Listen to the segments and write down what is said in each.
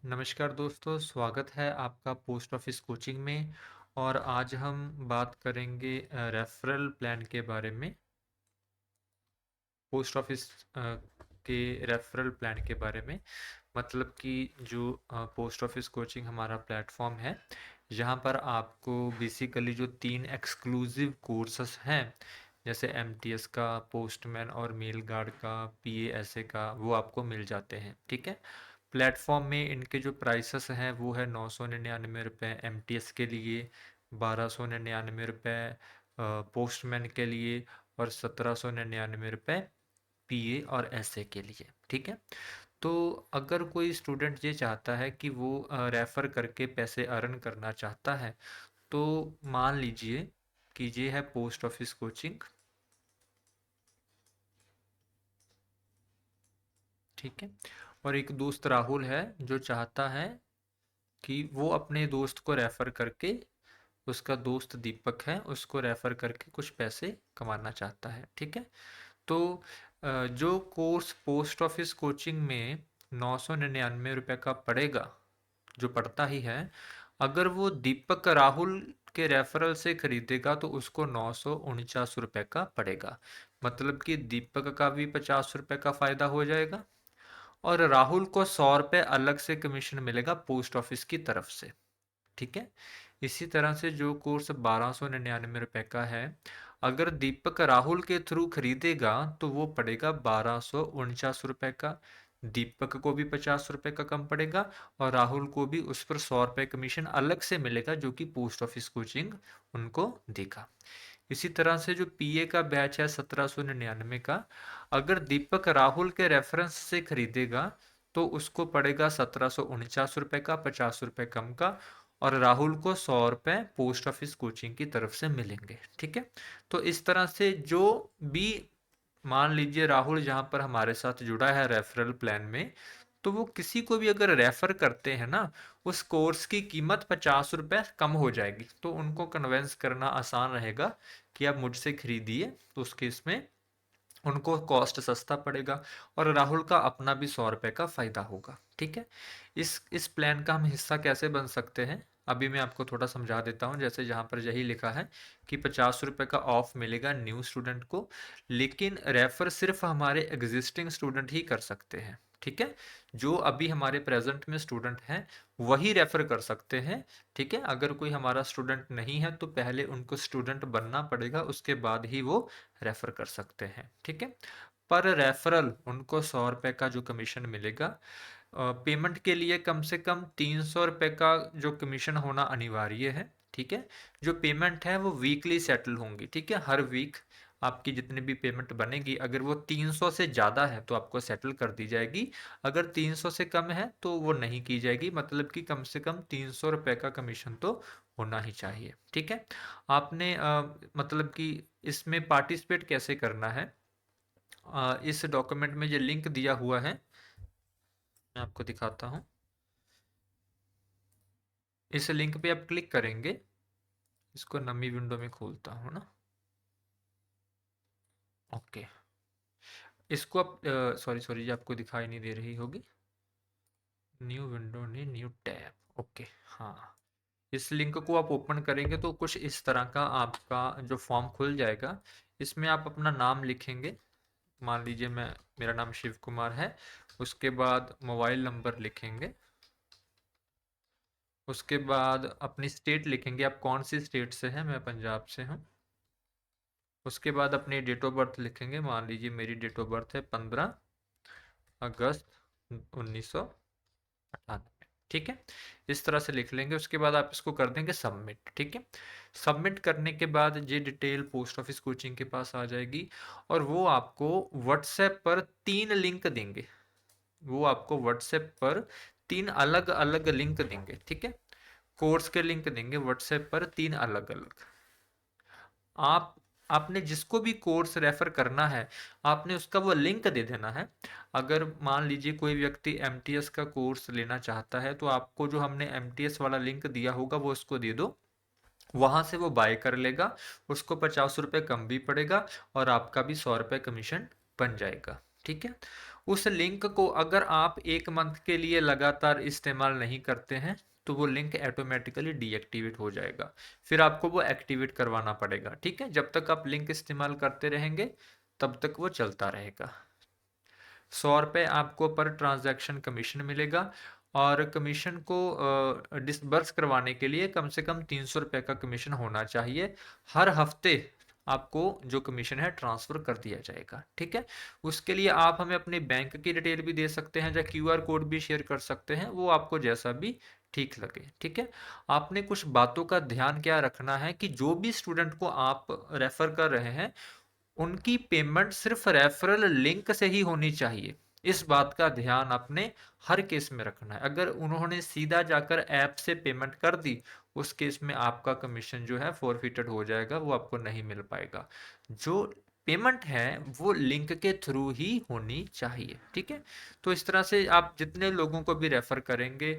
नमस्कार दोस्तों, स्वागत है आपका पोस्ट ऑफिस कोचिंग में। और आज हम बात करेंगे रेफरल प्लान के बारे में। पोस्ट ऑफिस के रेफरल प्लान के बारे में, मतलब कि जो पोस्ट ऑफिस कोचिंग हमारा प्लेटफॉर्म है, यहाँ पर आपको बेसिकली जो 3 एक्सक्लूसिव कोर्सेस हैं, जैसे एमटीएस का, पोस्टमैन और मेल गार्ड का, पीएएसए का, वो आपको मिल जाते हैं। ठीक है। प्लेटफॉर्म में इनके जो प्राइसेस हैं वो है 999 रुपये एम के लिए, 1299 रुपये पोस्टमैन के लिए, और 1799 रुपये पीए और एसए के लिए। ठीक है। तो अगर कोई स्टूडेंट ये चाहता है कि वो रेफ़र करके पैसे अर्न करना चाहता है, तो मान लीजिए कि ये है पोस्ट ऑफिस कोचिंग। ठीक है। और एक दोस्त राहुल है जो चाहता है कि वो अपने दोस्त को रेफ़र करके, उसका दोस्त दीपक है, उसको रेफ़र करके कुछ पैसे कमाना चाहता है। ठीक है। तो जो कोर्स पोस्ट ऑफिस कोचिंग में 999 रुपये का पड़ेगा, जो पड़ता ही है, अगर वो दीपक राहुल के रेफरल से खरीदेगा तो उसको 949 रुपये का पड़ेगा। मतलब कि दीपक का भी 50 रुपये का फ़ायदा हो जाएगा और राहुल को 100 रुपये अलग से कमीशन मिलेगा पोस्ट ऑफिस की तरफ से। ठीक है। इसी तरह से जो कोर्स 1299 रुपये का है, अगर दीपक राहुल के थ्रू खरीदेगा तो वो पड़ेगा 1249 रुपये का। दीपक को भी 50 रुपये का कम पड़ेगा और राहुल को भी उस पर 100 रुपये कमीशन अलग से मिलेगा, जो कि पोस्ट ऑफिस कोचिंग उनको देगा। इसी तरह से जो पीए का बैच है 1799 का, अगर दीपक राहुल के रेफरेंस से खरीदेगा तो उसको पड़ेगा 1749 रुपये का, 50 रुपये कम का, और राहुल को 100 रुपये पोस्ट ऑफिस कोचिंग की तरफ से मिलेंगे। ठीक है। तो इस तरह से जो भी, मान लीजिए राहुल जहाँ पर हमारे साथ जुड़ा है रेफरल प्लान में, तो वो किसी को भी अगर रेफर करते हैं ना, उस कोर्स की कीमत 50 रुपये कम हो जाएगी, तो उनको कन्वेंस करना आसान रहेगा कि आप मुझसे खरीदिए। तो उस केस में उनको कॉस्ट सस्ता पड़ेगा और राहुल का अपना भी 100 रुपये का फ़ायदा होगा। ठीक है। इस प्लान का हम हिस्सा कैसे बन सकते हैं, अभी मैं आपको थोड़ा समझा देता हूँ। जैसे यहाँ पर यही लिखा है कि 50 रुपये का ऑफ मिलेगा न्यू स्टूडेंट को, लेकिन रेफर सिर्फ हमारे एग्जिस्टिंग स्टूडेंट ही कर सकते हैं। ठीक है। जो अभी हमारे प्रेजेंट में स्टूडेंट हैं वही रेफर कर सकते हैं। ठीक है। अगर कोई हमारा स्टूडेंट नहीं है तो पहले उनको स्टूडेंट बनना पड़ेगा, उसके बाद ही वो रेफर कर सकते हैं। ठीक है। पर रेफरल उनको 100 रुपये का जो कमीशन मिलेगा। पेमेंट के लिए कम से कम 300 रुपये का जो कमीशन होना अनिवार्य है। ठीक है। जो पेमेंट है वो वीकली सेटल होंगी। ठीक है। हर वीक आपकी जितनी भी पेमेंट बनेगी, अगर वो 300 से ज़्यादा है तो आपको सेटल कर दी जाएगी, अगर 300 से कम है तो वो नहीं की जाएगी। मतलब कि कम से कम 300 रुपये का कमीशन तो होना ही चाहिए। ठीक है। आपने मतलब कि इसमें पार्टिसिपेट कैसे करना है, इस डॉक्यूमेंट में जो लिंक दिया हुआ है मैं आपको दिखाता हूँ। इस लिंक पे आप क्लिक करेंगे, इसको नमी विंडो में खोलता हूँ ना। ओके। इसको आप सॉरी सॉरी, ये आपको दिखाई नहीं दे रही होगी। न्यू विंडो नहीं, न्यू टैब। ओके। हाँ, इस लिंक को आप ओपन करेंगे तो कुछ इस तरह का आपका जो फॉर्म खुल जाएगा। इसमें आप अपना नाम लिखेंगे। मान लीजिए मेरा नाम शिव कुमार है। उसके बाद मोबाइल नंबर लिखेंगे। उसके बाद अपनी स्टेट लिखेंगे, आप कौन सी स्टेट से हैं। मैं पंजाब से हूँ। उसके बाद अपनी डेट ऑफ बर्थ लिखेंगे। मान लीजिए मेरी डेट ऑफ बर्थ है 15 अगस्त 1998। ठीक है। इस तरह से लिख लेंगे। उसके बाद आप इसको कर देंगे सबमिट। ठीक है। सबमिट करने के बाद ये डिटेल पोस्ट ऑफिस कोचिंग के पास आ जाएगी और वो आपको व्हाट्सएप पर 3 लिंक देंगे। वो आपको व्हाट्सएप पर 3 अलग अलग लिंक देंगे। ठीक है। कोर्स के लिंक देंगे व्हाट्सएप पर 3 अलग अलग। आप आपने जिसको भी कोर्स रेफर करना है, आपने उसका वो लिंक दे देना है। अगर मान लीजिए कोई व्यक्ति एमटीएस का कोर्स लेना चाहता है तो आपको जो हमने एमटीएस वाला लिंक दिया होगा वो उसको दे दो, वहां से वो बाय कर लेगा। उसको 50 रुपये कम भी पड़ेगा और आपका भी 100 रुपये कमीशन बन जाएगा। ठीक है। उस लिंक को अगर आप 1 मंथ के लिए लगातार इस्तेमाल नहीं करते हैं तो वो लिंक ऑटोमेटिकली डीएक्टिवेट हो जाएगा, फिर आपको वो एक्टिवेट करवाना पड़ेगा। ठीक है, जब तक आप लिंक इस्तेमाल करते रहेंगे तब तक वो चलता रहेगा। 100 रुपये आपको पर ट्रांजैक्शन कमीशन मिलेगा, और कमीशन को डिसबर्स करवाने के लिए कम से कम 300 रुपये का कमीशन होना चाहिए। हर हफ्ते आपको जो कमीशन है ट्रांसफर कर दिया जाएगा। ठीक है, उसके लिए आप हमें अपने बैंक की डिटेल भी दे सकते हैं या क्यूआर कोड भी शेयर कर सकते हैं, वो आपको जैसा भी ठीक लगे। ठीक है, आपने कुछ बातों का ध्यान क्या रखना है कि जो भी स्टूडेंट को आप रेफर कर रहे हैं उनकी पेमेंट सिर्फ रेफरल लिंक से ही होनी चाहिए। इस बात का ध्यान आपने हर केस में रखना है। अगर उन्होंने सीधा जाकर ऐप से पेमेंट कर दी, उस केस में आपका कमीशन जो है फॉरफिटेड हो जाएगा, वो आपको नहीं मिल पाएगा। जो पेमेंट है वो लिंक के थ्रू ही होनी चाहिए। ठीक है, तो इस तरह से आप जितने लोगों को भी रेफर करेंगे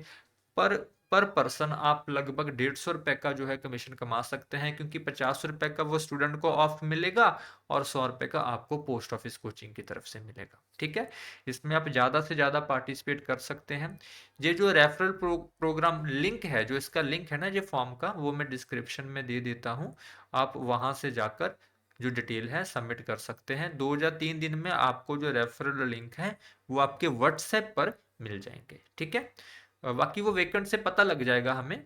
पर पर पर्सन आप लगभग 150 रुपए का जो है कमीशन कमा सकते हैं, क्योंकि 50 रुपए का वो स्टूडेंट को ऑफ मिलेगा और 100 रुपए का आपको पोस्ट ऑफिस कोचिंग की तरफ से मिलेगा। ठीक है, इसमें आप ज़्यादा से ज़्यादा पार्टिसिपेट कर सकते हैं। ये जो रेफरल प्रोग्राम लिंक है, जो इसका लिंक है ना ये फॉर्म का, वो मैं डिस्क्रिप्शन में दे देता हूँ। आप वहाँ से जाकर जो डिटेल है सबमिट कर सकते हैं। 2 या 3 दिन में आपको जो रेफरल लिंक है वो आपके व्हाट्सएप पर मिल जाएंगे। ठीक है, बाकी वो वैकेंट से पता लग जाएगा हमें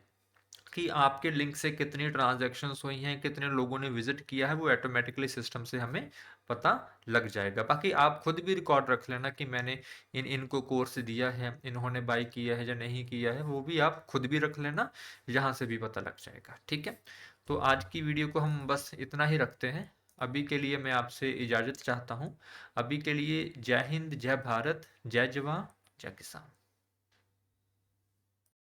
कि आपके लिंक से कितनी ट्रांजैक्शंस हुई हैं, कितने लोगों ने विजिट किया है, वो ऑटोमेटिकली सिस्टम से हमें पता लग जाएगा। बाकी आप खुद भी रिकॉर्ड रख लेना कि मैंने इनको कोर्स दिया है, इन्होंने बाय किया है या नहीं किया है, वो भी आप खुद भी रख लेना, यहाँ से भी पता लग जाएगा। ठीक है, तो आज की वीडियो को हम बस इतना ही रखते हैं। अभी के लिए मैं आपसे इजाज़त चाहता हूँ। अभी के लिए जय हिंद, जय भारत, जय जवान, जय किसान।